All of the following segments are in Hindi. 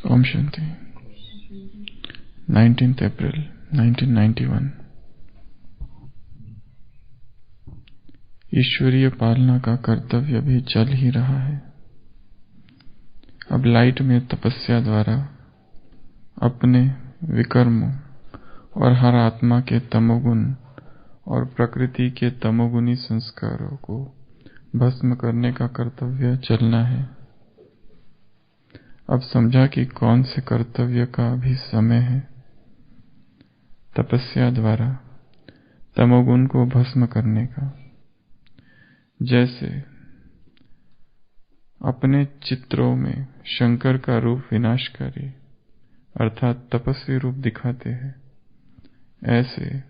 ओम शांति। 19th अप्रैल 1991। ईश्वरीय पालना का कर्तव्य भी चल ही रहा है। अब लाइट में तपस्या द्वारा अपने विकर्मों और हर आत्मा के तमोगुण और प्रकृति के तमोगुणी संस्कारों को भस्म करने का कर्तव्य चलना है। अब समझा कि कौन से कर्तव्य का अभी समय है। तपस्या द्वारा तमोगुण को भस्म करने का, जैसे अपने चित्रों में शंकर का रूप विनाशकारी अर्थात तपस्वी रूप दिखाते हैं, ऐसे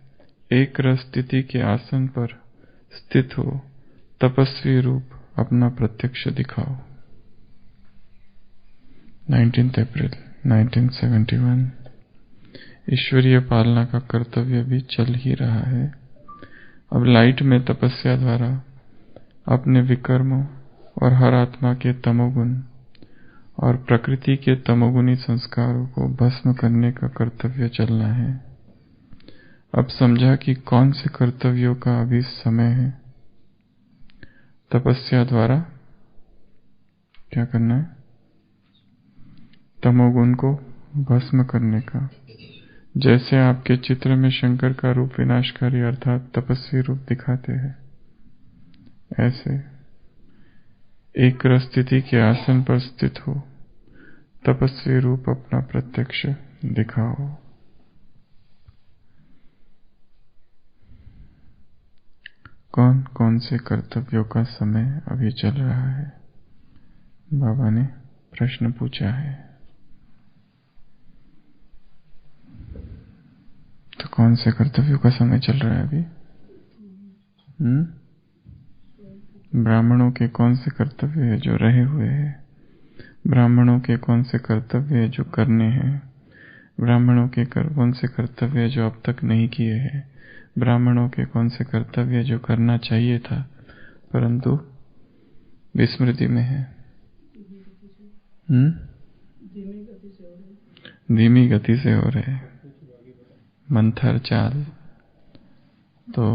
एक रस स्थिति के आसन पर स्थित हो तपस्वी रूप अपना प्रत्यक्ष दिखाओ। 19th अप्रैल 1971। ईश्वरीय पालना का कर्तव्य भी चल ही रहा है। अब लाइट में तपस्या द्वारा अपने विकर्मों और हर आत्मा के तमोगुण और प्रकृति के तमोगुणी संस्कारों को भस्म करने का कर्तव्य चलना है। अब समझा कि कौन से कर्तव्यों का अभी समय है। तपस्या द्वारा क्या करना है? तमोगुण को भस्म करने का, जैसे आपके चित्र में शंकर का रूप विनाशकारी अर्थात तपस्वी रूप दिखाते हैं, ऐसे एक रस स्थिति के आसन पर स्थित हो तपस्वी रूप अपना प्रत्यक्ष दिखाओ। कौन कौन से कर्तव्यों का समय अभी चल रहा है? बाबा ने प्रश्न पूछा है। तो कौन से कर्तव्यों का समय चल रहा है अभी? ब्राह्मणों के कौन से कर्तव्य है जो रहे हुए हैं? ब्राह्मणों के कौन से कर्तव्य है जो करने हैं? ब्राह्मणों के कौन से कर्तव्य है जो अब तक नहीं किए हैं? ब्राह्मणों के कौन से कर्तव्य जो करना चाहिए था परंतु विस्मृति में है? धीमी गति से हो रहे, मंथर चाल। तो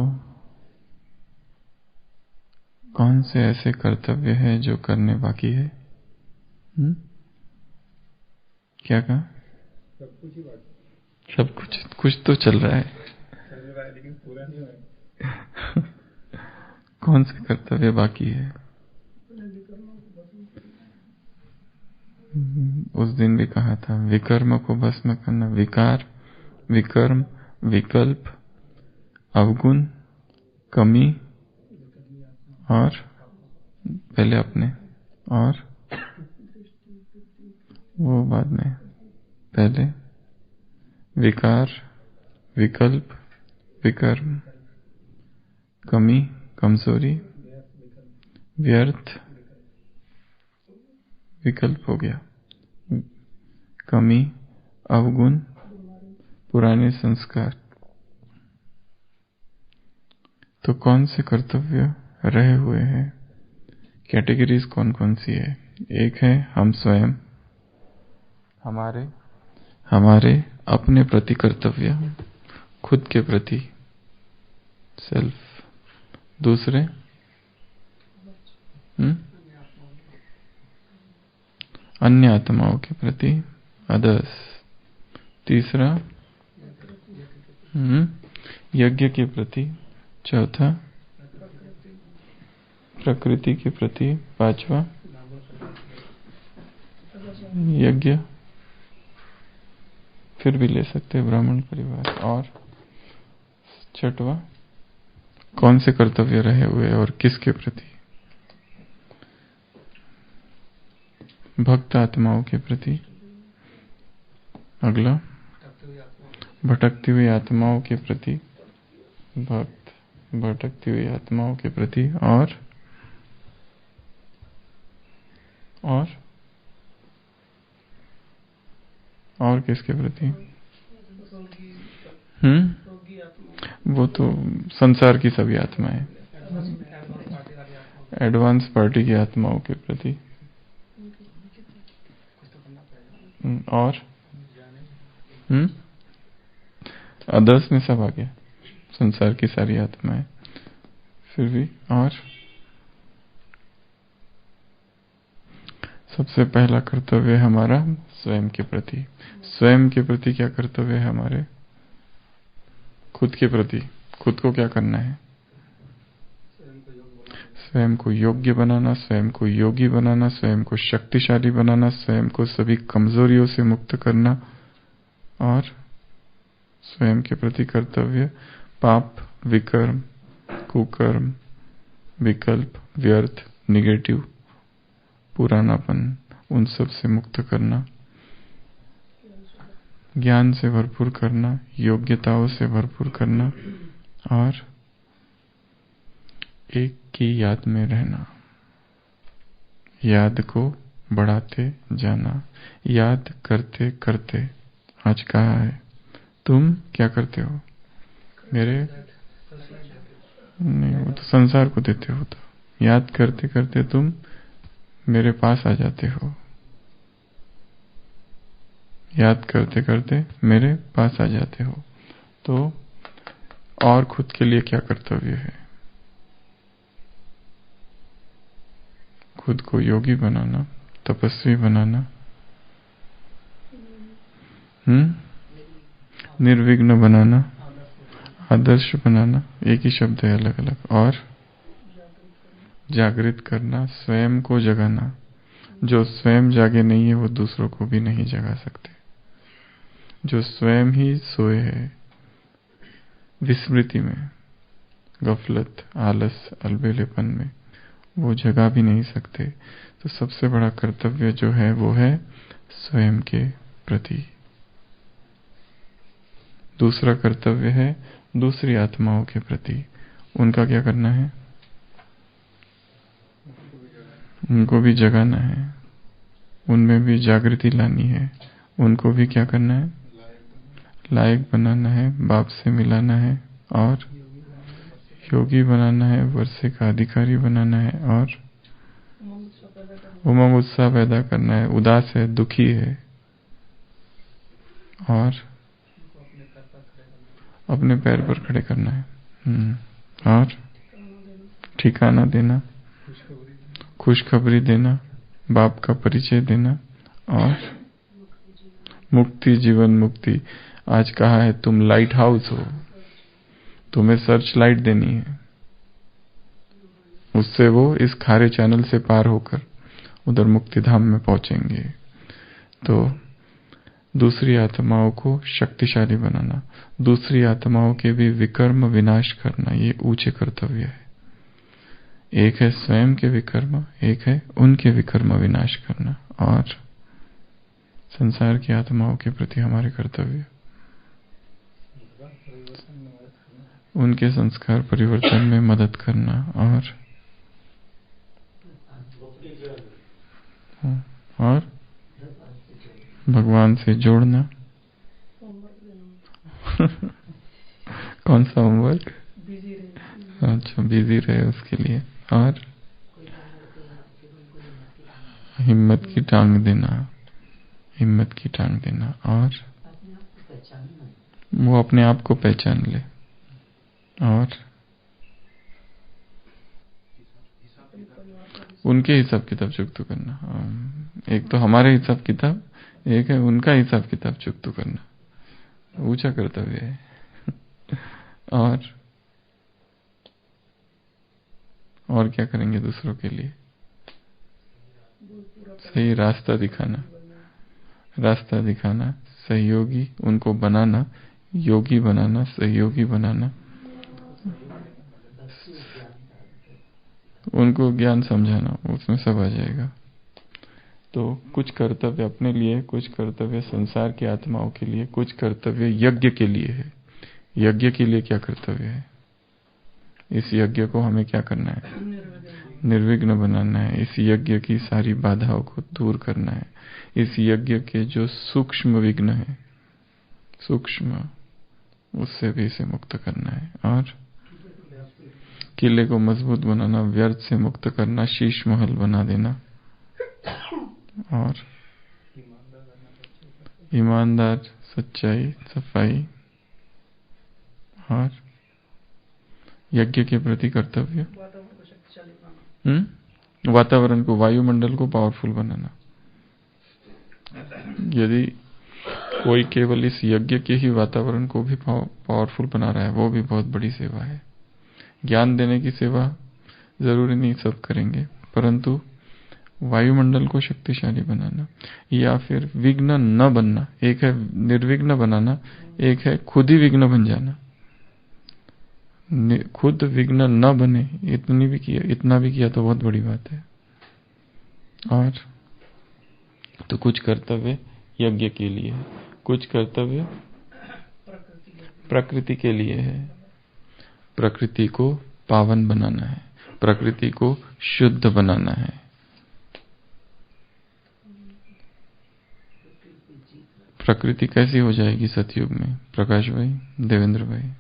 कौन से ऐसे कर्तव्य है जो करने बाकी है? क्या कहा? सब कुछ तो चल रहा है, लेकिन पूरा नहीं हुआ। कौन से कर्तव्य बाकी है? उस दिन भी कहा था विकर्म को भस्म करना। विकार, विकर्म, विकल्प, अवगुण, कमी और पहले अपने और वो बाद में। पहले विकार, विकल्प, विकर्म, कमी, कमजोरी, व्यर्थ, विकल्प हो गया, कमी, अवगुण, पुराने संस्कार। तो कौन से कर्तव्य रहे हुए हैं? कैटेगरीज कौन कौन सी है? एक है हम स्वयं, हमारे अपने प्रति कर्तव्य, खुद के प्रति सेल्फ। दूसरे अन्य आत्माओं के प्रति अदर्स। तीसरा यज्ञ के प्रति। चौथा प्रकृति के प्रति। पांचवा यज्ञ, फिर भी ले सकते हैं ब्राह्मण परिवार। और छठवा कौन से कर्तव्य रहे हुए और किसके प्रति? भक्त आत्माओं के प्रति। अगला भटकती हुई आत्माओं के प्रति, भक्त भटकती हुई आत्माओं के प्रति। और किसके प्रति? वो तो संसार की सभी आत्माएं, एडवांस पार्टी की आत्माओं के प्रति। और अदर्स में सब आ गया, संसार की सारी आत्माएं। फिर भी और सबसे पहला कर्तव्य हमारा स्वयं के प्रति। स्वयं के प्रति क्या कर्तव्य है हमारे? खुद के प्रति खुद को क्या करना है? स्वयं को योग्य बनाना, स्वयं को योगी बनाना, स्वयं को शक्तिशाली बनाना, स्वयं को सभी कमजोरियों से मुक्त करना। और स्वयं के प्रति कर्तव्य पाप, विकर्म, कुकर्म, विकल्प, व्यर्थ, निगेटिव, पुरानापन, उन सब से मुक्त करना, ज्ञान से भरपूर करना, योग्यताओं से भरपूर करना और एक की याद में रहना, याद को बढ़ाते जाना, याद करते करते। आज कहा है तुम क्या करते हो मेरे? नहीं, वो तो संसार को देते हो। तो याद करते करते तुम मेरे पास आ जाते हो, याद करते करते मेरे पास आ जाते हो। तो और खुद के लिए क्या कर्तव्य है? खुद को योगी बनाना, तपस्वी बनाना, निर्विघ्न बनाना, आदर्श बनाना, एक ही शब्द है अलग अलग। और जागृत करना, स्वयं को जगाना। जो स्वयं जागे नहीं है वो दूसरों को भी नहीं जगा सकते। जो स्वयं ही सोए है विस्मृति में, गफलत, आलस, अलबेलेपन में, वो जगा भी नहीं सकते। तो सबसे बड़ा कर्तव्य जो है वो है स्वयं के प्रति। दूसरा कर्तव्य है दूसरी आत्माओं के प्रति। उनका क्या करना है? उनको भी जगाना है, उनमें भी जागृति लानी है, उनको भी क्या करना है? लायक बनाना है, बाप से मिलाना है और योगी बनाना है, वर्षे का अधिकारी बनाना है और उमंग उत्साह पैदा करना है। उदास है, दुखी है और अपने पैर पर खड़े करना है और ठिकाना देना, खुशखबरी देना, बाप का परिचय देना और मुक्ति, जीवन मुक्ति। आज कहा है तुम लाइट हाउस हो, तुम्हें सर्च लाइट देनी है, उससे वो इस खारे चैनल से पार होकर उधर मुक्ति धाम में पहुंचेंगे। तो दूसरी आत्माओं को शक्तिशाली बनाना, दूसरी आत्माओं के भी विकर्म विनाश करना, ये ऊंचे कर्तव्य है। एक है स्वयं के विकर्म, एक है उनके विकर्म विनाश करना। और संसार की आत्माओं के प्रति हमारे कर्तव्य, उनके संस्कार परिवर्तन में मदद करना और भगवान से जोड़ना। कौन सा होमवर्क? अच्छा, बिजी रहे उसके लिए। और हिम्मत की टांग देना, हिम्मत की टांग देना और वो अपने आप को पहचान ले। और उनके हिसाब किताब चुकता करना। एक तो हमारे हिसाब किताब, एक है उनका हिसाब किताब चुकता करना। ऊंचा कर्तव्य है। और क्या करेंगे दूसरों के लिए? सही रास्ता दिखाना, रास्ता दिखाना, सहयोगी उनको बनाना, योगी बनाना, सहयोगी बनाना, उनको ज्ञान समझाना, उसमें सब आ जाएगा। तो कुछ कर्तव्य अपने लिए, कुछ कर्तव्य संसार की आत्माओं के लिए, कुछ कर्तव्य यज्ञ के लिए है। यज्ञ के लिए क्या कर्तव्य है? इस यज्ञ को हमें क्या करना है? निर्विघ्न बनाना है। इस यज्ञ की सारी बाधाओं को दूर करना है। इस यज्ञ के जो सूक्ष्म विघ्न है, सूक्ष्म, उससे भी इसे मुक्त करना है। और किले को मजबूत बनाना, व्यर्थ से मुक्त करना, शीश महल बना देना और ईमानदार, सच्चाई, सफाई और यज्ञ के प्रति कर्तव्य, वातावरण को, वायुमंडल को पावरफुल बनाना। यदि कोई केवल इस यज्ञ के ही वातावरण को भी पावरफुल बना रहा है, वो भी बहुत बड़ी सेवा है। ज्ञान देने की सेवा जरूरी नहीं सब करेंगे, परंतु वायुमंडल को शक्तिशाली बनाना या फिर विघ्न न बनना, एक है निर्विघ्न बनाना, एक है खुद ही विघ्न बन जाना। खुद विघ्न न बने, इतना भी किया तो बहुत बड़ी बात है। और तो कुछ कर्तव्य यज्ञ के लिए है, कुछ कर्तव्य प्रकृति के लिए है। प्रकृति को पावन बनाना है, प्रकृति को शुद्ध बनाना है। प्रकृति कैसी हो जाएगी सतयुग में, प्रकाश भाई, देवेंद्र भाई?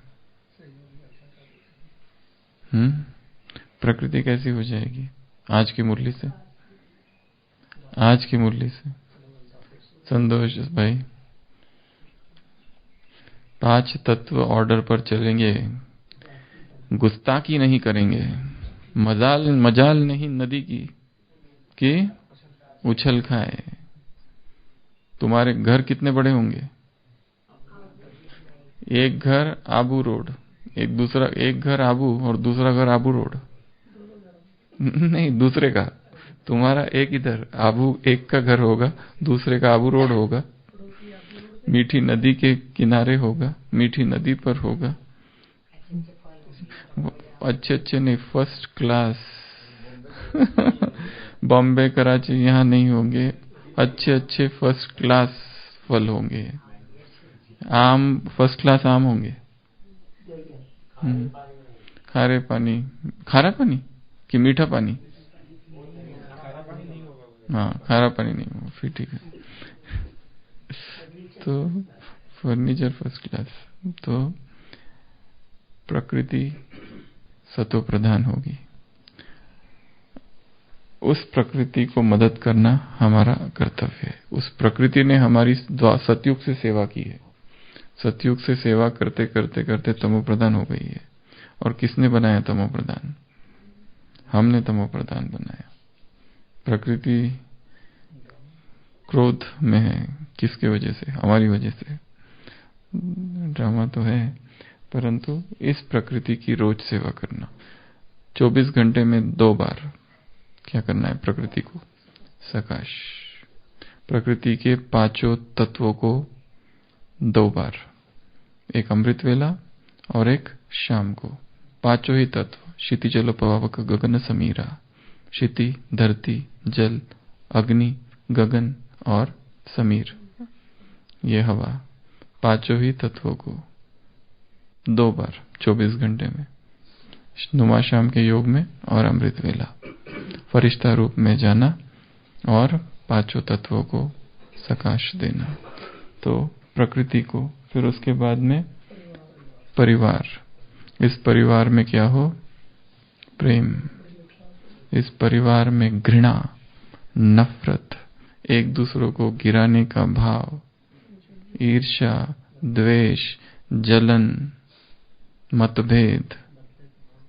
प्रकृति कैसी हो जाएगी आज की मुरली से? आज की मुरली से संतोष भाई, 5 तत्व ऑर्डर पर चलेंगे, गुस्ताखी नहीं करेंगे, मजाल नहीं नदी की उछल खाए। तुम्हारे घर कितने बड़े होंगे? एक घर आबू रोड, एक घर आबू और दूसरा घर आबू रोड नहीं, दूसरे का। तुम्हारा एक इधर आबू एक का घर होगा, दूसरे का आबू रोड होगा, मीठी नदी के किनारे होगा, मीठी नदी पर होगा। अच्छे नहीं, फर्स्ट क्लास बॉम्बे कराची यहाँ नहीं होंगे, अच्छे फर्स्ट क्लास फल होंगे। आम फर्स्ट क्लास आम होंगे। खारा पानी कि मीठा पानी? हाँ, खारा पानी नहीं होगा, फिर ठीक है। तो फर्नीचर फर्स्ट क्लास। तो प्रकृति सतो प्रधान होगी, उस प्रकृति को मदद करना हमारा कर्तव्य है। उस प्रकृति ने हमारी सतयुग से सेवा की है। सतयुग से सेवा करते करते करते तमो प्रधान हो गई है। और किसने बनाया तमो प्रधान? हमने तमो प्रधान बनाया। प्रकृति क्रोध में है, किसके वजह से? हमारी वजह से। ड्रामा तो है, परंतु इस प्रकृति की रोज सेवा करना। 24 घंटे में 2 बार क्या करना है? प्रकृति को सकाश, प्रकृति के 5 तत्वों को 2 बार, एक अमृत वेला और एक शाम को। 5 ही तत्व, क्षिति जल पवावक गगन समीरा। क्षिति धरती, जल, अग्नि, गगन और समीर, ये हवा। 5 ही तत्वों को 2 बार 24 घंटे में, नुमा शाम के योग में और अमृत वेला, फरिश्ता रूप में जाना और 5 तत्वों को सकाश देना। तो प्रकृति को, फिर उसके बाद में परिवार। इस परिवार में क्या हो? प्रेम। इस परिवार में घृणा, नफरत, एक दूसरों को गिराने का भाव, ईर्ष्या, द्वेष, जलन, मतभेद,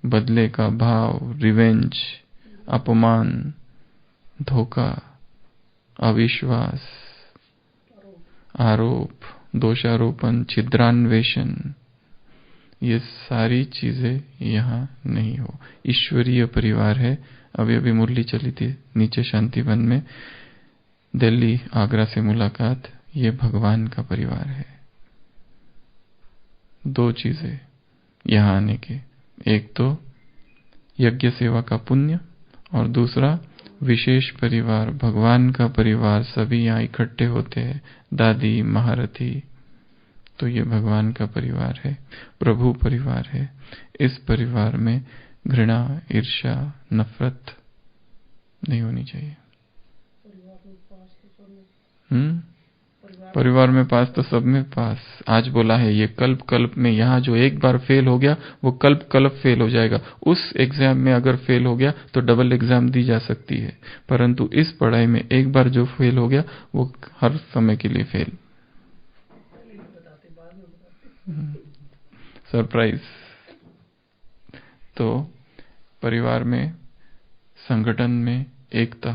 बदले का भाव, रिवेंज, अपमान, धोखा, अविश्वास, आरोप, दोषारोपण, छिद्रान्वेषण, ये सारी चीजें यहाँ नहीं हो। ईश्वरीय परिवार है। अभी मुरली चली थी नीचे शांतिवन में, दिल्ली आगरा से मुलाकात। ये भगवान का परिवार है। 2 चीजें यहाँ आने के, एक तो यज्ञ सेवा का पुण्य और दूसरा विशेष परिवार, भगवान का परिवार। सभी यहाँ इकट्ठे होते हैं, दादी, महारथी। तो ये भगवान का परिवार है, प्रभु परिवार है। इस परिवार में घृणा, ईर्ष्या, नफरत नहीं होनी चाहिए। परिवार में पास तो सब में पास। आज बोला है ये कल्प कल्प में, यहाँ जो एक बार फेल हो गया वो कल्प कल्प फेल हो जाएगा। उस एग्जाम में अगर फेल हो गया तो डबल एग्जाम दी जा सकती है, परंतु इस पढ़ाई में एक बार जो फेल हो गया वो हर समय के लिए फेल। सरप्राइज। तो परिवार में, संगठन में एकता,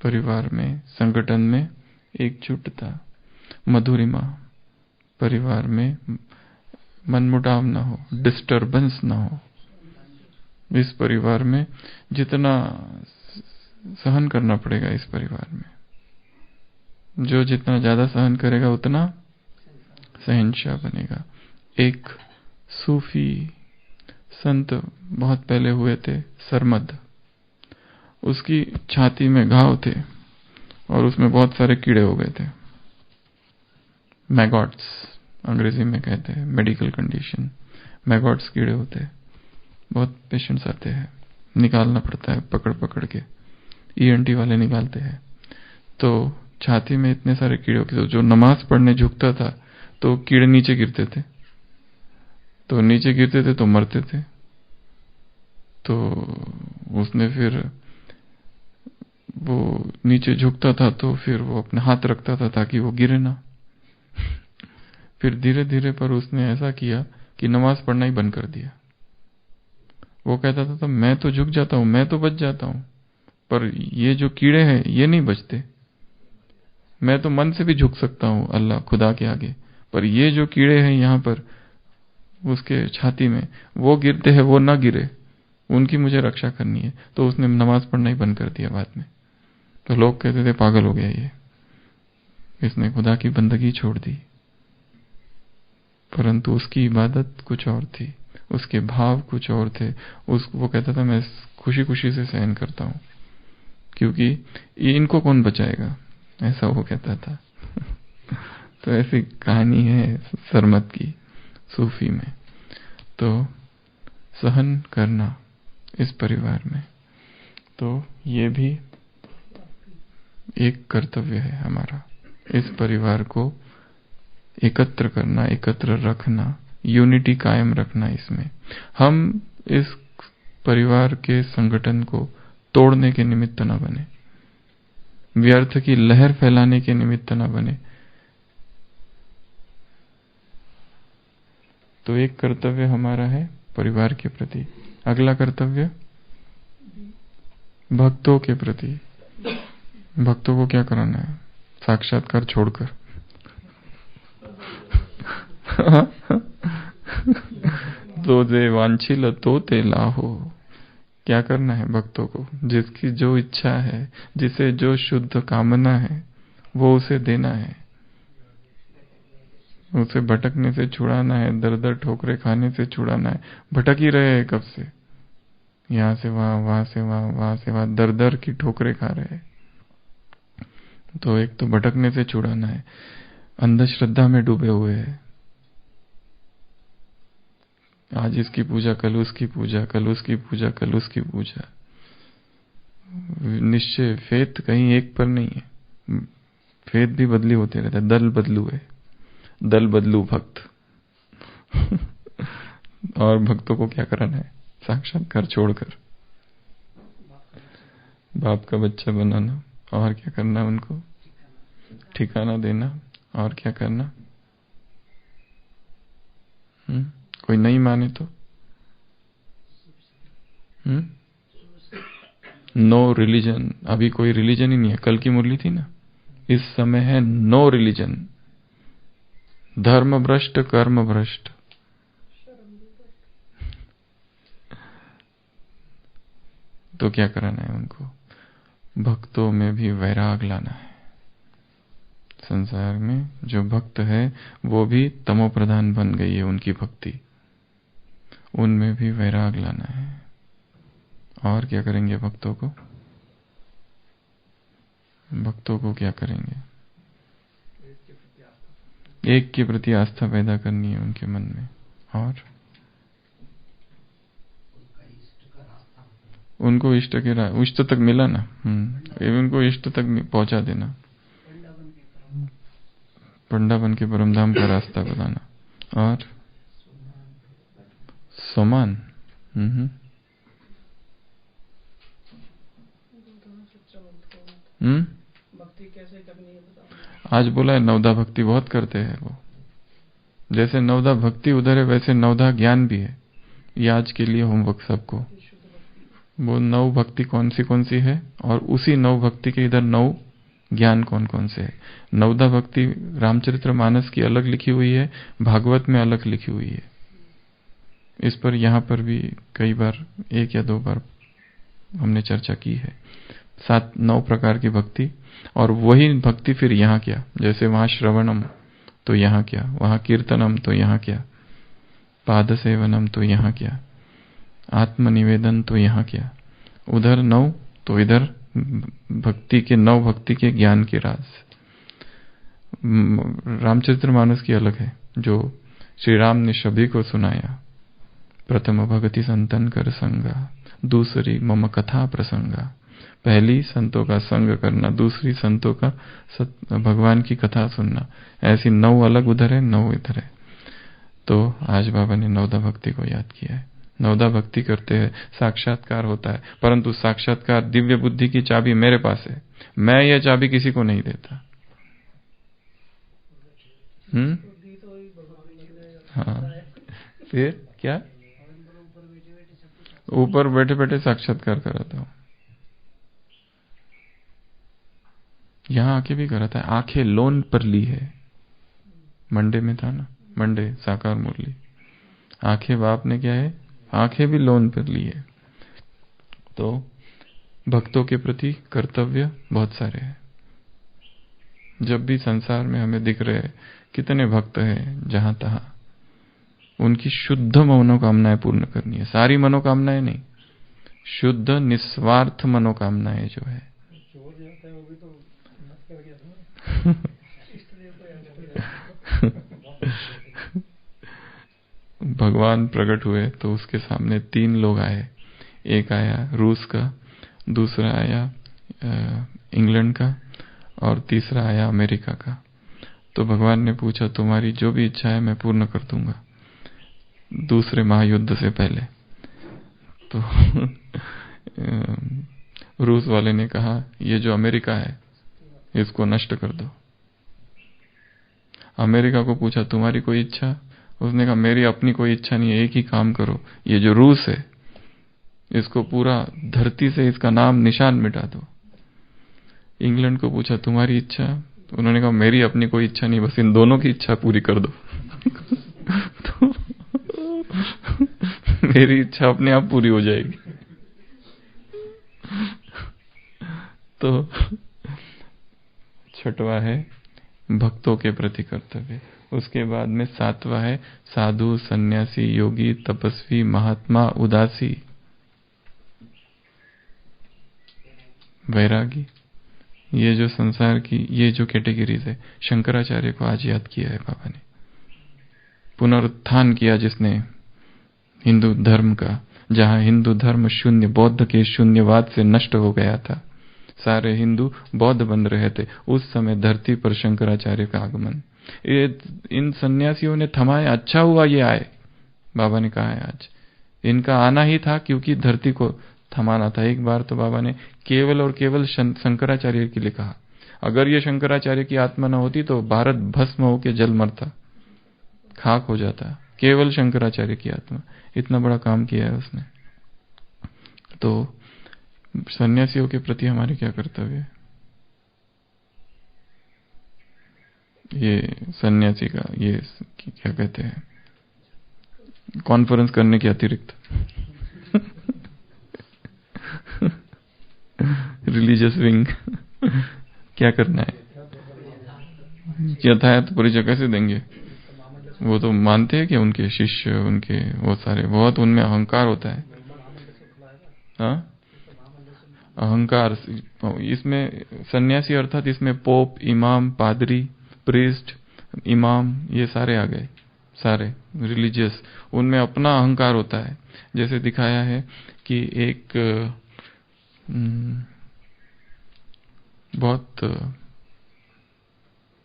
परिवार में संगठन में एकजुटता, मधुरिमा, परिवार में मनमुटाव ना हो, डिस्टरबेंस ना हो। इस परिवार में जितना सहन करना पड़ेगा, इस परिवार में जो जितना ज्यादा सहन करेगा उतना सहनशाह बनेगा। एक सूफी संत बहुत पहले हुए थे, सरमद। उसकी छाती में घाव थे और उसमें बहुत सारे कीड़े हो गए थे, मैगॉट्स अंग्रेजी में कहते हैं, मेडिकल कंडीशन। मैगॉट्स कीड़े होते हैं, बहुत पेशेंट्स आते हैं, निकालना पड़ता है पकड़ पकड़ के, ईएनटी वाले निकालते हैं। तो छाती में इतने सारे कीड़े होते, तो जो नमाज पढ़ने झुकता था तो कीड़े नीचे गिरते थे, तो नीचे गिरते थे तो मरते थे। तो उसने फिर वो नीचे झुकता था तो फिर वो अपने हाथ रखता था ताकि वो गिरे ना। फिर धीरे धीरे पर उसने ऐसा किया कि नमाज पढ़ना ही बंद कर दिया। वो कहता था तो मैं तो झुक जाता हूं, मैं तो बच जाता हूं, पर ये जो कीड़े हैं ये नहीं बचते। मैं तो मन से भी झुक सकता हूं अल्लाह खुदा के आगे, पर ये जो कीड़े हैं यहाँ पर उसके छाती में, वो गिरते हैं, वो ना गिरे, उनकी मुझे रक्षा करनी है। तो उसने नमाज पढ़ना ही बंद कर दिया बाद में। तो लोग कहते थे पागल हो गया ये, इसने खुदा की बंदगी छोड़ दी। परंतु उसकी इबादत कुछ और थी, उसके भाव कुछ और थे। वो कहता था मैं खुशी खुशी से सहन करता हूं क्योंकि इनको कौन बचाएगा, ऐसा वो कहता था। तो ऐसी कहानी है सरमत की सूफी में। तो सहन करना इस परिवार में, तो ये भी एक कर्तव्य है हमारा। इस परिवार को एकत्र करना, एकत्र रखना, यूनिटी कायम रखना। इसमें हम इस परिवार के संगठन को तोड़ने के निमित्त न बने, व्यर्थ की लहर फैलाने के निमित्त न बने। तो एक कर्तव्य हमारा है परिवार के प्रति। अगला कर्तव्य भक्तों के प्रति। भक्तों को क्या कराना है? साक्षात्कार छोड़कर तो जे वांछिल तो ते लाहो। क्या करना है भक्तों को? जिसकी जो इच्छा है, जिसे जो शुद्ध कामना है, वो उसे देना है, उसे भटकने से छुड़ाना है, दर दर ठोकरे खाने से छुड़ाना है। भटक ही रहे हैं कब से, यहां से वहां, वहां से वहां, वहां से वहां, दर दर की ठोकरे खा रहे हैं। तो एक तो भटकने से छुड़ाना है, अंधश्रद्धा में डूबे हुए हैं, आज इसकी पूजा, कल उसकी पूजा, कल उसकी पूजा, कल उसकी पूजा। निश्चय फेथ कहीं एक पर नहीं है, फेथ भी बदली होते रहता है, दल बदलू है, दल बदलू भक्त। और भक्तों को क्या कराना है? साक्षात्कार छोड़कर बाप का बच्चा बनाना। और क्या करना है उनको? ठिकाना देना। और क्या करना? कोई नहीं माने तो नो रिलीजन। अभी कोई रिलीजन ही नहीं है, कल की मुरली थी ना, इस समय है नो रिलीजन। धर्म भ्रष्ट, कर्म भ्रष्ट। तो क्या कराना है उनको? भक्तों में भी वैराग लाना है। संसार में जो भक्त है वो भी तमो प्रधान बन गई है उनकी भक्ति, उनमें भी वैराग लाना है। और क्या करेंगे भक्तों को? भक्तों को क्या करेंगे? एक के प्रति आस्था पैदा करनी है उनके मन में। और उनको इष्ट तक मिला ना, उनको इष्ट तक पहुंचा देना, पंडा बन के परमधाम का रास्ता बताना। और समान भक्ति कैसे करनी है? आज बोला है नवदा भक्ति बहुत करते हैं वो, जैसे नवधा भक्ति उधर है वैसे नवधा ज्ञान भी है। ये आज के लिए होमवर्क सबको। वो नव भक्ति कौन सी है और उसी नव भक्ति के इधर नव ज्ञान कौन कौन से है। नवधा भक्ति रामचरितमानस की अलग लिखी हुई है, भागवत में अलग लिखी हुई है। इस पर यहाँ पर भी कई बार 1 या 2 बार हमने चर्चा की है। 7-9 प्रकार की भक्ति, और वही भक्ति फिर यहाँ क्या, जैसे वहां श्रवणम तो यहाँ क्या, वहां कीर्तनम तो यहाँ क्या, पाद सेवनम तो यहाँ क्या, आत्मनिवेदन तो यहाँ क्या, उधर 9 तो इधर भक्ति के 9 भक्ति के ज्ञान के राज। रामचरितमानस की अलग है जो श्री राम ने सभी को सुनाया। प्रथम भगति संतन कर संगा, दूसरी मम कथा प्रसंगा। पहली संतों का संग करना, दूसरी संतों का भगवान की कथा सुनना। ऐसी 9 अलग उधर है, 9 इधर है। तो आज बाबा ने नवधा भक्ति को याद किया है। नवधा भक्ति करते हैं, साक्षात्कार होता है, परंतु साक्षात्कार दिव्य बुद्धि की चाबी मेरे पास है, मैं यह चाबी किसी को नहीं देता। हाँ, फिर क्या, ऊपर बैठे बैठे साक्षात्कार कराता हूं। यहां आके भी कराता है। आंखें लोन पर ली है, मंडे में था ना, मंडे साकार मुरली। आंखें बाप ने क्या है, आंखें भी लोन पर ली है। तो भक्तों के प्रति कर्तव्य बहुत सारे हैं। जब भी संसार में हमें दिख रहे हैं कितने भक्त हैं, जहां तहां उनकी शुद्ध मनोकामनाएं पूर्ण करनी है। सारी मनोकामनाएं नहीं, शुद्ध निस्वार्थ मनोकामनाएं जो है। भगवान प्रकट हुए तो उसके सामने 3 लोग आए। एक आया रूस का, दूसरा आया इंग्लैंड का, और तीसरा आया अमेरिका का। तो भगवान ने पूछा तुम्हारी जो भी इच्छा है मैं पूर्ण कर दूंगा, दूसरे महायुद्ध से पहले। तो रूस वाले ने कहा ये जो अमेरिका है इसको नष्ट कर दो। अमेरिका को पूछा तुम्हारी कोई इच्छा, उसने कहा मेरी अपनी कोई इच्छा नहीं है, एक ही काम करो, ये जो रूस है इसको पूरा धरती से इसका नाम निशान मिटा दो। इंग्लैंड को पूछा तुम्हारी इच्छा, उन्होंने कहा मेरी अपनी कोई इच्छा नहीं, बस इन दोनों की इच्छा पूरी कर दो। तो मेरी इच्छा अपने आप पूरी हो जाएगी। तो 6वां है भक्तों के प्रति कर्तव्य। उसके बाद में 7वां है साधु सन्यासी योगी तपस्वी महात्मा उदासी वैरागी। ये जो संसार की ये जो कैटेगरीज है, शंकराचार्य को आज याद किया है बाबा ने। पुनरुत्थान किया जिसने हिंदू धर्म का, जहां हिंदू धर्म शून्य बौद्ध के शून्यवाद से नष्ट हो गया था, सारे हिंदू बौद्ध बन रहे थे, उस समय धरती पर शंकराचार्य का आगमन। इन सन्यासियों ने थमाया, अच्छा हुआ ये आए। बाबा ने कहा है आज इनका आना ही था क्योंकि धरती को थमाना था। एक बार तो बाबा ने केवल और केवल शंकराचार्य के लिए कहा, अगर ये शंकराचार्य की आत्मा न होती तो भारत भस्म होकर जल मरता, खाक हो जाता। केवल शंकराचार्य की आत्मा, इतना बड़ा काम किया है उसने। तो सन्यासियों के प्रति हमारे क्या कर्तव्य है? ये सन्यासी का ये क्या कहते हैं, कॉन्फ्रेंस करने के अतिरिक्त रिलीजियस विंग क्या करना है? यथायथ परिचय कैसे देंगे? वो तो मानते हैं कि उनके शिष्य, उनके वो सारे, बहुत उनमें अहंकार होता है। हाँ, अहंकार। इसमें सन्यासी अर्थात इसमें पोप, इमाम, पादरी, प्रीस्ट, इमाम, ये सारे आ गए, सारे रिलीजियस। उनमें अपना अहंकार होता है। जैसे दिखाया है कि एक बहुत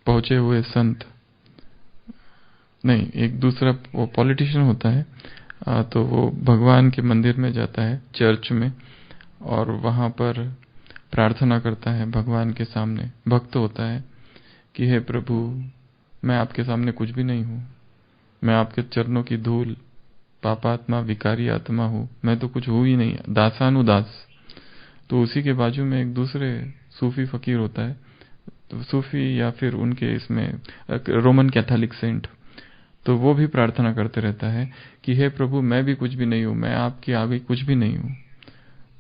पहुंचे हुए संत, नहीं एक दूसरा वो पॉलिटिशियन होता है, तो वो भगवान के मंदिर में जाता है, चर्च में, और वहां पर प्रार्थना करता है भगवान के सामने। भक्त होता है कि हे प्रभु, मैं आपके सामने कुछ भी नहीं हूं, मैं आपके चरणों की धूल, पापात्मा, विकारी आत्मा हूँ, मैं तो कुछ हूँ ही नहीं, दासानुदास। तो उसी के बाजू में एक दूसरे सूफी फकीर होता है, तो सूफी या फिर उनके इसमें रोमन कैथोलिक सेंट, तो वो भी प्रार्थना करते रहता है कि हे प्रभु, मैं भी कुछ भी नहीं हूँ, मैं आपके आगे कुछ भी नहीं हूँ।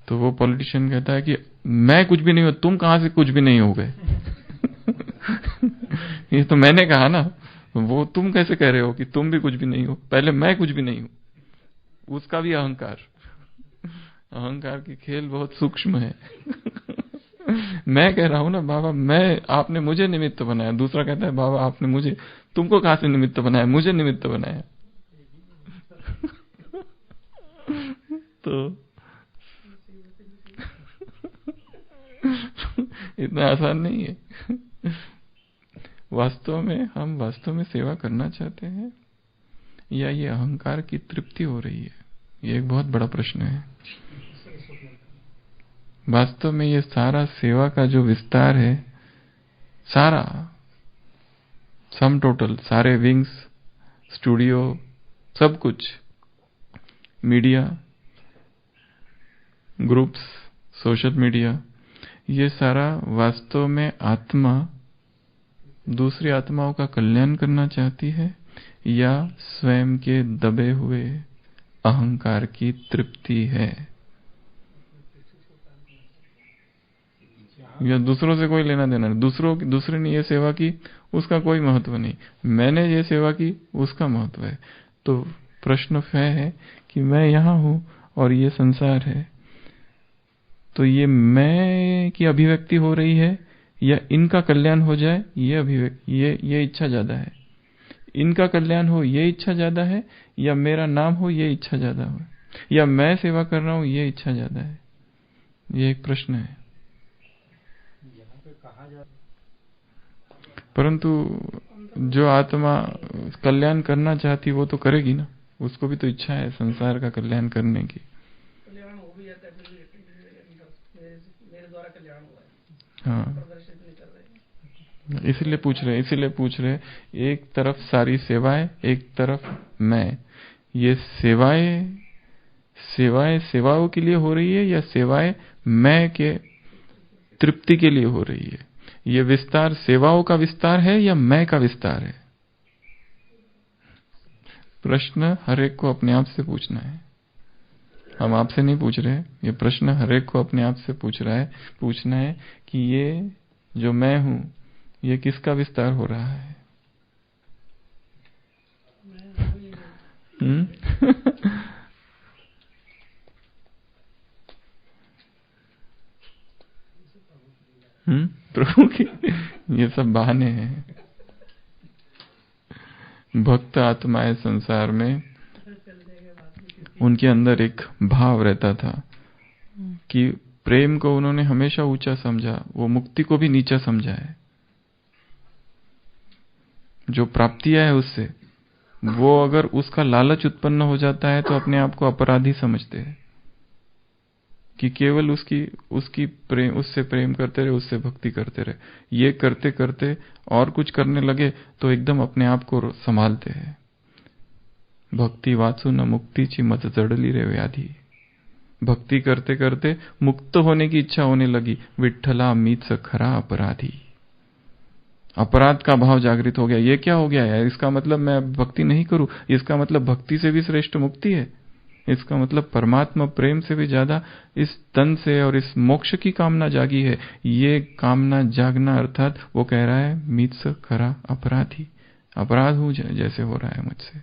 तो वो पॉलिटिशियन कहता है कि मैं कुछ भी नहीं हूँ, तुम कहां से कुछ भी नहीं हो गए? ये तो मैंने कहा ना, वो तुम कैसे कह रहे हो कि तुम भी कुछ भी नहीं हो? पहले मैं कुछ भी नहीं हूं। उसका भी अहंकार, अहंकार की खेल बहुत सूक्ष्म है। मैं कह रहा हूं ना बाबा, मैं, आपने मुझे निमित्त बनाया। दूसरा कहता है बाबा आपने मुझे, तुमको कहां से निमित्त बनाया? मुझे निमित्त बनाया। तो इतना आसान नहीं है। वास्तव में हम वास्तव में सेवा करना चाहते हैं या ये अहंकार की तृप्ति हो रही है? ये एक बहुत बड़ा प्रश्न है। वास्तव में ये सारा सेवा का जो विस्तार है, सारा सम टोटल, सारे विंग्स, स्टूडियो, सब कुछ, मीडिया, ग्रुप्स, सोशल मीडिया, ये सारा वास्तव में आत्मा दूसरी आत्माओं का कल्याण करना चाहती है या स्वयं के दबे हुए अहंकार की तृप्ति है? या दूसरों से कोई लेना देना नहीं, दूसरे ने ये सेवा की, उसका कोई महत्व नहीं, मैंने ये सेवा की, उसका महत्व है। तो प्रश्न है कि मैं यहां हूं और ये संसार है, तो ये मैं की अभिव्यक्ति हो रही है या इनका कल्याण हो जाए, ये अभिव्यक्ति, ये इच्छा ज्यादा है? इनका कल्याण हो ये इच्छा ज्यादा है या मेरा नाम हो ये इच्छा ज्यादा हो, या मैं सेवा कर रहा हूं ये इच्छा ज्यादा है? ये एक प्रश्न है। परंतु जो आत्मा कल्याण करना चाहती वो तो करेगी ना, उसको भी तो इच्छा है संसार का कल्याण करने की। कल्याण हो भी जाता है फिर भी मेरे द्वारा कल्याण हुआ है, हाँ, प्रदर्शित नहीं कर रहे। इसीलिए पूछ रहे, एक तरफ सारी सेवाएं, एक तरफ मैं, ये सेवाओं के लिए हो रही है या सेवाएं मैं के तृप्ति के लिए हो रही है? ये विस्तार सेवाओं का विस्तार है या मैं का विस्तार है? प्रश्न हर एक को अपने आप से पूछना है। हम आपसे नहीं पूछ रहे, ये प्रश्न हर एक को अपने आप से पूछना है कि ये जो मैं हूं, ये किसका विस्तार हो रहा है? प्रभु की ये सब बहाने हैं। भक्त आत्माएं संसार में, उनके अंदर एक भाव रहता था कि प्रेम को उन्होंने हमेशा ऊंचा समझा, वो मुक्ति को भी नीचा समझा है। जो प्राप्तियां है उससे, वो अगर उसका लालच उत्पन्न हो जाता है तो अपने आप को अपराधी समझते हैं कि केवल उससे प्रेम करते रहे, उससे भक्ति करते रहे। ये करते करते और कुछ करने लगे तो एकदम अपने आप को संभालते हैं। भक्ति वाचु न मुक्तीची मत जडली रे व्याधी। भक्ति करते करते मुक्त होने की इच्छा होने लगी। विठ्ठला मीच खरा अपराधी। अपराध का भाव जागृत हो गया। ये क्या हो गया यार? इसका मतलब मैं भक्ति नहीं करूं, इसका मतलब भक्ति से भी श्रेष्ठ मुक्ति है, इसका मतलब परमात्मा प्रेम से भी ज्यादा इस तन से और इस मोक्ष की कामना जागी है। ये कामना जागना अर्थात वो कह रहा है मीच खरा अपराधी, अपराध हूं जैसे हो रहा है मुझसे।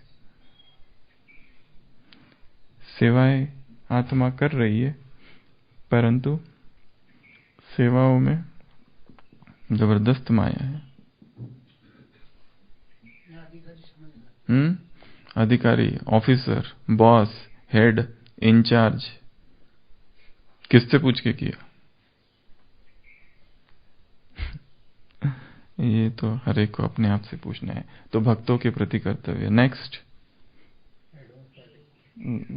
सेवाएं आत्मा कर रही है, परंतु सेवाओं में जबरदस्त माया है। अधिकारी, ऑफिसर, बॉस, हेड, इंचार्ज, किससे पूछ के किया? ये तो हर एक को अपने आप से पूछना है। तो भक्तों के प्रति कर्तव्य। नेक्स्ट,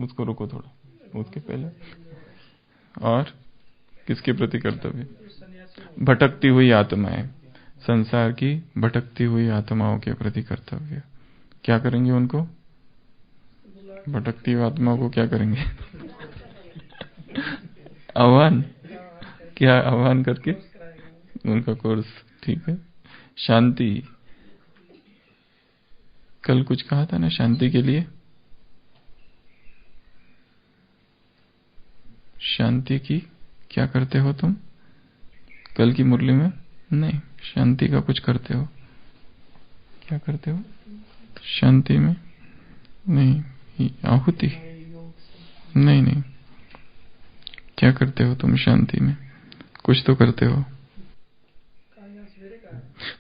उसको रुको थोड़ा, उसके पहले और किसके प्रति कर्तव्य? भटकती हुई आत्माएं, संसार की भटकती हुई आत्माओं के प्रति कर्तव्य। क्या करेंगे उनको? भटकती हुई आत्मा को क्या करेंगे? आह्वान, क्या आह्वान करके उनका कोर्स। ठीक है। शांति, कल कुछ कहा था ना शांति के लिए। शांति की क्या करते हो तुम कल की मुरली में? नहीं, शांति का कुछ करते हो। क्या करते हो शांति में? नहीं, आहुति। नहीं नहीं, क्या करते हो तुम शांति में? कुछ तो करते हो।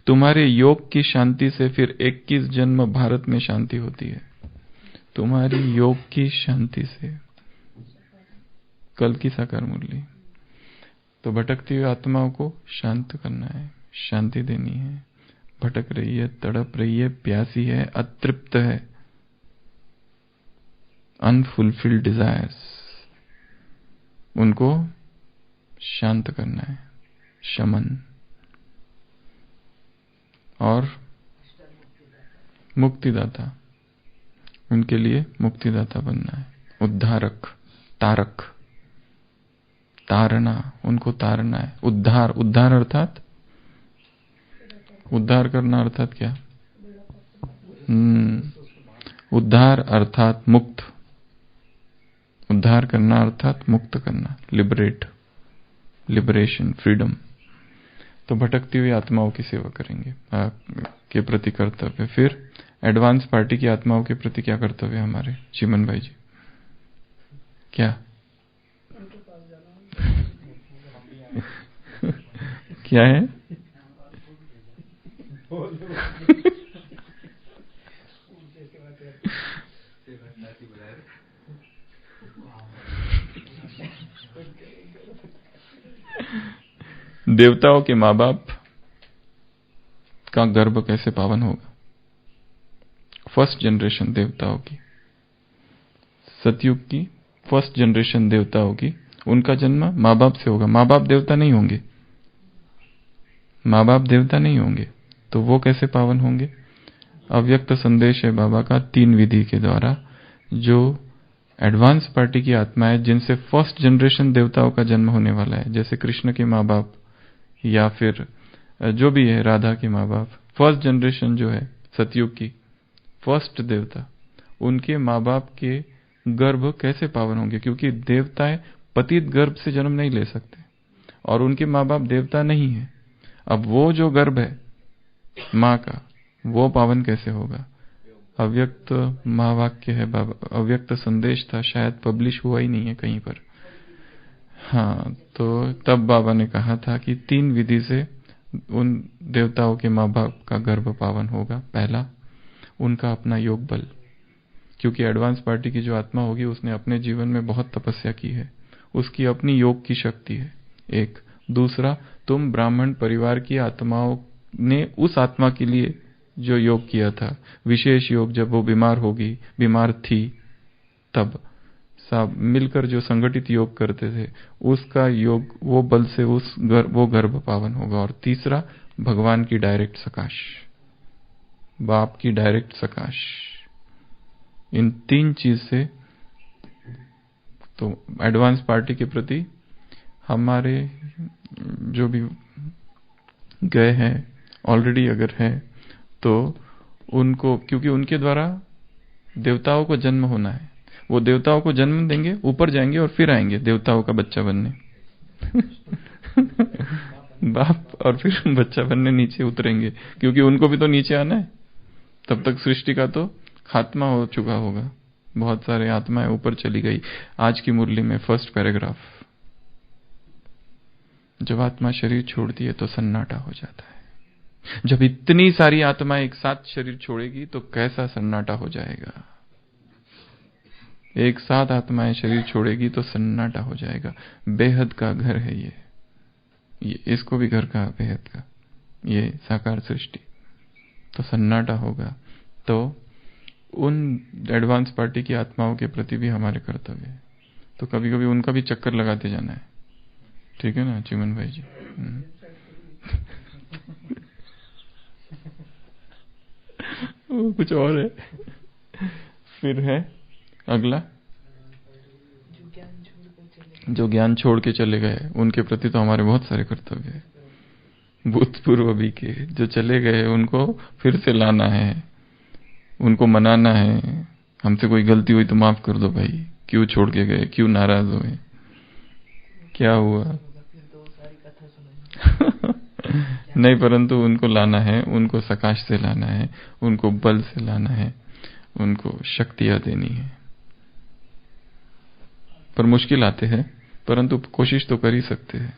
तुम्हारे योग की शांति से फिर 21 जन्म भारत में शांति होती है। तुम्हारी योग की शांति से। कल की साकार मुरली। तो भटकती हुई आत्माओं को शांत करना है, शांति देनी है। भटक रही है, तड़प रही है, प्यासी है, अतृप्त है, अनफुलफिल्ड डिजायर्स, उनको शांत करना है, शमन। और मुक्तिदाता, उनके लिए मुक्तिदाता बनना है। उद्धारक, तारक, तारना, उनको तारना है। उद्धार, उद्धार अर्थात उद्धार करना अर्थात क्या? उद्धार अर्थात मुक्त, उद्धार करना अर्थात मुक्त करना, लिबरेट, लिबरेशन, फ्रीडम। तो भटकती हुई आत्माओं की सेवा करेंगे के प्रति कर्तव्य। फिर एडवांस पार्टी की आत्माओं के प्रति क्या कर्तव्य हमारे चिमन भाई जी? क्या? क्या है? देवताओं के माँ बाप का गर्भ कैसे पावन होगा? फर्स्ट जनरेशन देवताओं की, सतयुग की फर्स्ट जनरेशन देवताओं की, उनका जन्म माँ बाप से होगा। माँ बाप देवता नहीं होंगे, माँ बाप देवता नहीं होंगे, तो वो कैसे पावन होंगे? अव्यक्त संदेश है बाबा का 3 विधि के द्वारा। जो एडवांस पार्टी की आत्माएं जिनसे फर्स्ट जनरेशन देवताओं का जन्म होने वाला है, जैसे कृष्ण के माँ बाप या फिर जो भी है राधा के माँ बाप, फर्स्ट जनरेशन जो है सतयुग की फर्स्ट देवता, उनके माँ बाप के गर्भ कैसे पावन होंगे? क्योंकि देवताएं पतित गर्भ से जन्म नहीं ले सकते और उनके माँ बाप देवता नहीं है। अब वो जो गर्भ है माँ का, वो पावन कैसे होगा? अव्यक्त महावाक्य है बाबा, अव्यक्त संदेश था, शायद पब्लिश हुआ ही नहीं है कहीं पर। हाँ, तो तब बाबा ने कहा था कि 3 विधि से उन देवताओं के माँ बाप का गर्भ पावन होगा। पहला, उनका अपना योग बल, क्योंकि एडवांस पार्टी की जो आत्मा होगी उसने अपने जीवन में बहुत तपस्या की है, उसकी अपनी योग की शक्ति है एक। दूसरा, तुम ब्राह्मण परिवार की आत्माओं ने उस आत्मा के लिए जो योग किया था, विशेष योग, जब वो बीमार होगी, बीमार थी, तब सब मिलकर जो संगठित योग करते थे, उसका योग, वो बल से वो गर्भ पावन होगा। और तीसरा, भगवान की डायरेक्ट सकाश, बाप की डायरेक्ट सकाश। इन 3 चीज से तो एडवांस पार्टी के प्रति हमारे जो भी गए हैं ऑलरेडी अगर है तो उनको, क्योंकि उनके द्वारा देवताओं को जन्म होना है, वो देवताओं को जन्म देंगे, ऊपर जाएंगे और फिर आएंगे देवताओं का बच्चा बनने। बाप और फिर बच्चा बनने नीचे उतरेंगे, क्योंकि उनको भी तो नीचे आना है। तब तक सृष्टि का तो खात्मा हो चुका होगा, बहुत सारे आत्माएं ऊपर चली गई। आज की मुरली में फर्स्ट पैराग्राफ, जब आत्मा शरीर छोड़ती है तो सन्नाटा हो जाता है। जब इतनी सारी आत्माएं एक साथ शरीर छोड़ेगी तो कैसा सन्नाटा हो जाएगा। एक साथ आत्माएं शरीर छोड़ेगी तो सन्नाटा हो जाएगा। बेहद का घर है ये इसको भी घर का, बेहद का, ये साकार सृष्टि, तो सन्नाटा होगा। तो उन एडवांस पार्टी की आत्माओं के प्रति भी हमारे कर्तव्य है, तो कभी कभी उनका भी चक्कर लगाते जाना है। ठीक है ना चिमन भाई जी? वो कुछ और है। फिर है अगला, जो ज्ञान छोड़ के चले गए उनके प्रति तो हमारे बहुत सारे कर्तव्य हैं, भूतपूर्व अभी के जो चले गए उनको फिर से लाना है, उनको मनाना है। हमसे कोई गलती हुई तो माफ कर दो भाई, क्यों छोड़ के गए, क्यों नाराज हुए, क्या हुआ? नहीं, परंतु उनको लाना है, उनको सकाश से लाना है, उनको बल से लाना है, उनको शक्तियां देनी है। पर मुश्किल आते हैं, परंतु कोशिश तो कर ही सकते हैं।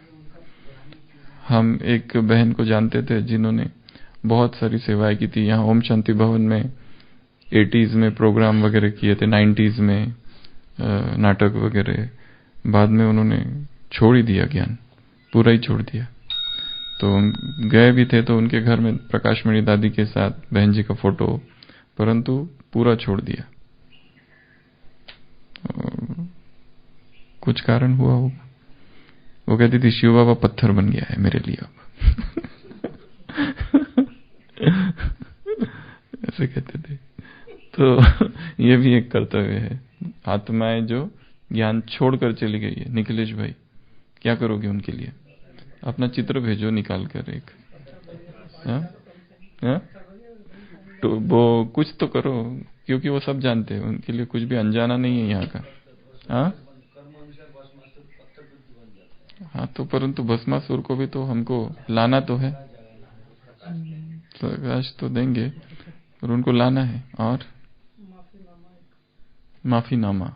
हम एक बहन को जानते थे जिन्होंने बहुत सारी सेवाएं की थी। यहाँ ओम शांति भवन में 80s में प्रोग्राम वगैरह किए थे, 90s में नाटक वगैरह। बाद में उन्होंने छोड़ ही दिया ज्ञान, पूरा ही छोड़ दिया। तो गए भी थे तो उनके घर में प्रकाशमणि दादी के साथ बहन जी का फोटो, परंतु पूरा छोड़ दिया। कुछ कारण हुआ होगा। वो कहती थी शिव बाबा पत्थर बन गया है मेरे लिए अब। ऐसे कहते थे। तो ये भी एक कर्तव्य है। आत्माएं जो ज्ञान छोड़कर चली गई है, निखिलेश भाई क्या करोगे उनके लिए? अपना चित्र भेजो निकाल कर एक, तो वो कुछ तो करो, क्योंकि वो सब जानते हैं, उनके लिए कुछ भी अनजाना नहीं है यहाँ का। हाँ तो परंतु भस्मासुर को भी तो हमको लाना तो है, प्रकाश तो देंगे और उनको लाना है। और माफीनामा,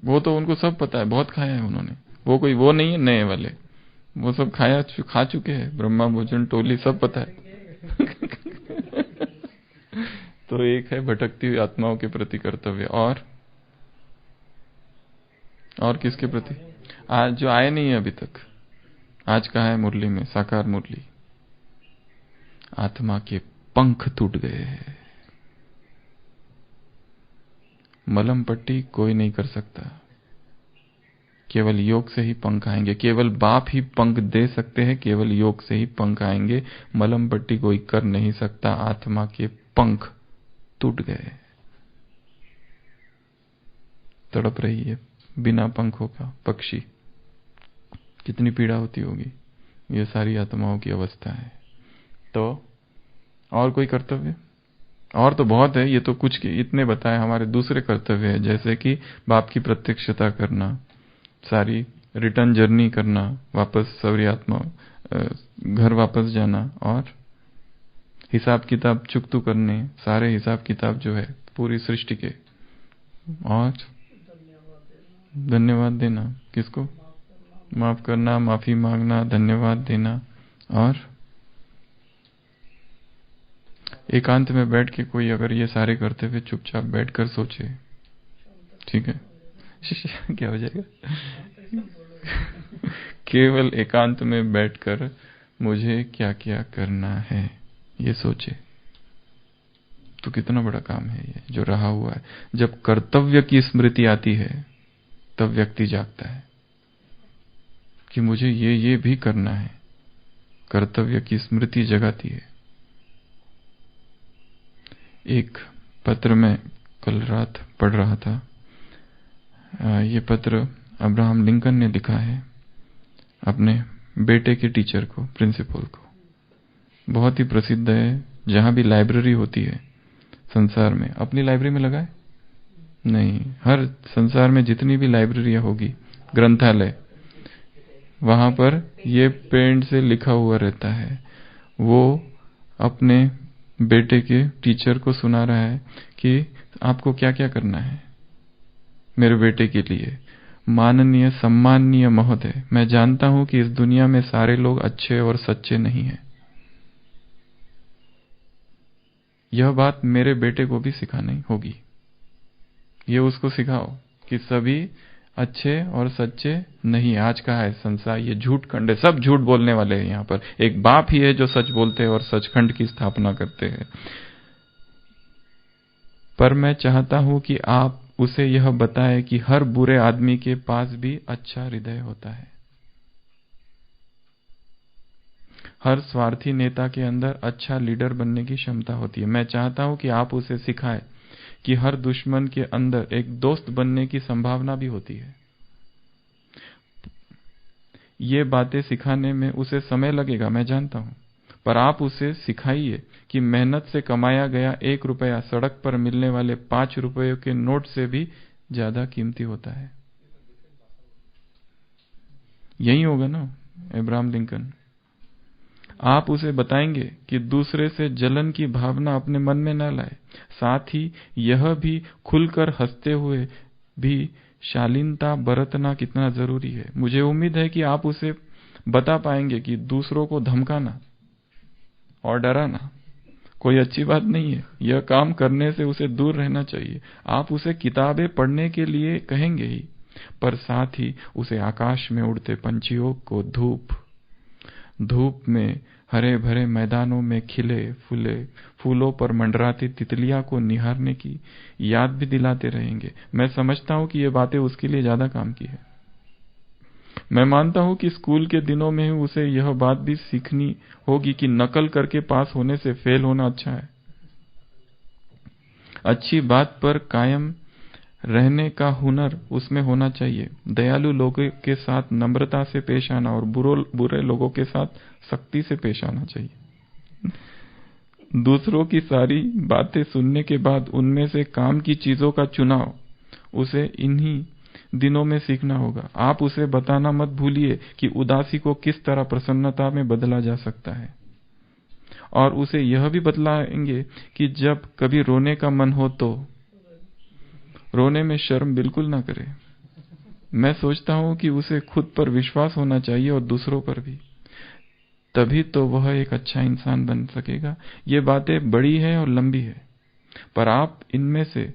वो तो उनको सब पता है, बहुत खाया है उन्होंने। वो कोई वो नहीं है नए वाले, वो सब खा चुके हैं, ब्रह्मा भोजन टोली सब पता है। तो एक है भटकती हुई आत्माओं के प्रति कर्तव्य। और किसके प्रति? आज जो आए नहीं है अभी तक, आज कहा है मुरली में, साकार मुरली, आत्मा के पंख टूट गए हैं। मलम पट्टी कोई नहीं कर सकता, केवल योग से ही पंख आएंगे। केवल बाप ही पंख दे सकते हैं, केवल योग से ही पंख आएंगे। मलम पट्टी कोई कर नहीं सकता। आत्मा के पंख टूट गए, तड़प रही है बिना पंखों का पक्षी। कितनी पीड़ा होती होगी। ये सारी आत्माओं की अवस्था है। तो और कोई कर्तव्य? और तो बहुत है, ये तो कुछ इतने बताए। हमारे दूसरे कर्तव्य है, जैसे कि बाप की प्रत्यक्षता करना, सारी रिटर्न जर्नी करना, वापस सवरी आत्मा घर वापस जाना, और हिसाब किताब चुकतू करने, सारे हिसाब किताब जो है पूरी सृष्टि के, और धन्यवाद देना। किसको? माफ करना, माफी मांगना, धन्यवाद देना। और एकांत में बैठ के कोई अगर ये सारे करते हुए चुपचाप बैठकर सोचे, ठीक है क्या हो जाएगा? केवल एकांत में बैठकर मुझे क्या क्या करना है ये सोचे, तो कितना बड़ा काम है ये जो रहा हुआ है। जब कर्तव्य की स्मृति आती है तब व्यक्ति जागता है कि मुझे ये भी करना है। कर्तव्य की स्मृति जगाती है। एक पत्र में कल रात पढ़ रहा था, ये पत्र अब्राहम लिंकन ने लिखा है अपने बेटे के टीचर को, प्रिंसिपल को। बहुत ही प्रसिद्ध है। जहां भी लाइब्रेरी होती है संसार में, अपनी लाइब्रेरी में लगाए नहीं, हर संसार में जितनी भी लाइब्रेरियां होगी, ग्रंथालय, वहां पर ये पेंट से लिखा हुआ रहता है। वो अपने बेटे के टीचर को सुना रहा है कि आपको क्या क्या करना है मेरे बेटे के लिए। माननीय सम्माननीय महोदय, मैं जानता हूं कि इस दुनिया में सारे लोग अच्छे और सच्चे नहीं हैं। यह बात मेरे बेटे को भी सिखानी होगी। ये उसको सिखाओ कि सभी अच्छे और सच्चे नहीं। आज का है संसार, ये झूठ खंड है, सब झूठ बोलने वाले हैं। यहाँ पर एक बाप ही है जो सच बोलते हैं और सचखंड की स्थापना करते हैं। पर मैं चाहता हूं कि आप उसे यह बताएं कि हर बुरे आदमी के पास भी अच्छा हृदय होता है। हर स्वार्थी नेता के अंदर अच्छा लीडर बनने की क्षमता होती है। मैं चाहता हूं कि आप उसे सिखाएं कि हर दुश्मन के अंदर एक दोस्त बनने की संभावना भी होती है। ये बातें सिखाने में उसे समय लगेगा, मैं जानता हूं, पर आप उसे सिखाइए कि मेहनत से कमाया गया 1 रुपया सड़क पर मिलने वाले 5 रुपयों के नोट से भी ज्यादा कीमती होता है। यही होगा ना अब्राहम लिंकन। आप उसे बताएंगे कि दूसरे से जलन की भावना अपने मन में न लाए, साथ ही यह भी खुलकर हंसते हुए भी शालीनता बरतना कितना जरूरी है। मुझे उम्मीद है कि आप उसे बता पाएंगे कि दूसरों को धमकाना और डराना कोई अच्छी बात नहीं है। यह काम करने से उसे दूर रहना चाहिए। आप उसे किताबें पढ़ने के लिए कहेंगे ही, पर साथ ही उसे आकाश में उड़ते पंछियों को धूप में हरे भरे मैदानों में खिले फूले फूलों पर मंडराती तितलियां को निहारने की याद भी दिलाते रहेंगे। मैं समझता हूं कि ये बातें उसके लिए ज्यादा काम की है। मैं मानता हूं कि स्कूल के दिनों में ही उसे यह बात भी सीखनी होगी कि नकल करके पास होने से फेल होना अच्छा है। अच्छी बात पर कायम रहने का हुनर उसमें होना चाहिए। दयालु लोगों के साथ नम्रता से पेश आना और बुरे लोगों के साथ सख्ती से पेश आना चाहिए। दूसरों की सारी बातें सुनने के बाद उनमें से काम की चीजों का चुनाव उसे इन्हीं दिनों में सीखना होगा। आप उसे बताना मत भूलिए कि उदासी को किस तरह प्रसन्नता में बदला जा सकता है, और उसे यह भी बतलाएंगे कि जब कभी रोने का मन हो तो रोने में शर्म बिल्कुल ना करे। मैं सोचता हूं कि उसे खुद पर विश्वास होना चाहिए और दूसरों पर भी, तभी तो वह एक अच्छा इंसान बन सकेगा। ये बातें बड़ी है और लंबी है, पर आप इनमें से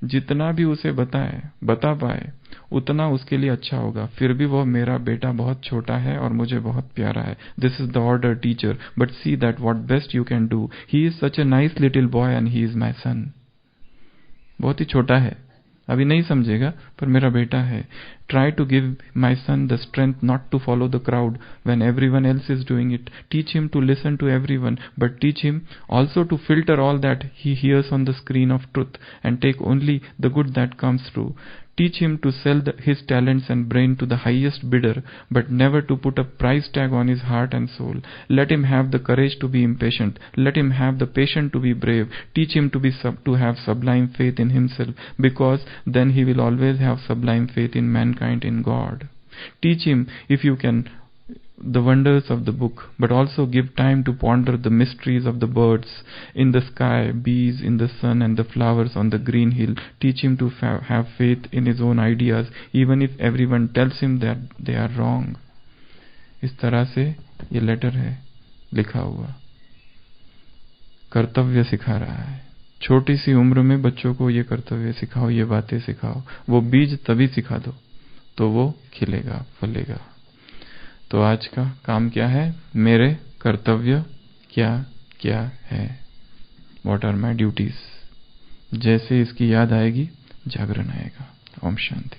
जितना भी उसे बता पाए उतना उसके लिए अच्छा होगा। फिर भी वह मेरा बेटा बहुत छोटा है और मुझे बहुत प्यारा है। This is the order teacher, but see that what best you can do. He is such a nice little boy and he is my son. बहुत ही छोटा है, अभी नहीं समझेगा, पर मेरा बेटा है। Try to give my son the strength not to follow the crowd when everyone else is doing it. Teach him to listen to everyone, but teach him also to filter all that he hears on the screen of truth and take only the good that comes through. Teach him to sell his talents and brain to the highest bidder, but never to put a price tag on his heart and soul. Let him have the courage to be impatient. Let him have the patience to be brave. Teach him to have sublime faith in himself, because then he will always have sublime faith in mankind, in God. Teach him, if you can, the wonders of the book, but also give time to ponder the mysteries of the birds in the sky, bees in the sun, and the flowers on the green hill. Teach him to have faith in his own ideas, even if everyone tells him that they are wrong. इस तरह से ये लेटर है लिखा हुआ। कर्तव्य सिखा रहा है। छोटी सी उम्र में बच्चों को ये कर्तव्य सिखाओ, ये बातें सिखाओ। वो बीज तभी सिखा दो तो वो खिलेगा, फलेगा। तो आज का काम क्या है? मेरे कर्तव्य क्या क्या है? What are my duties? जैसे इसकी याद आएगी जागरण आएगा। ओम शांति।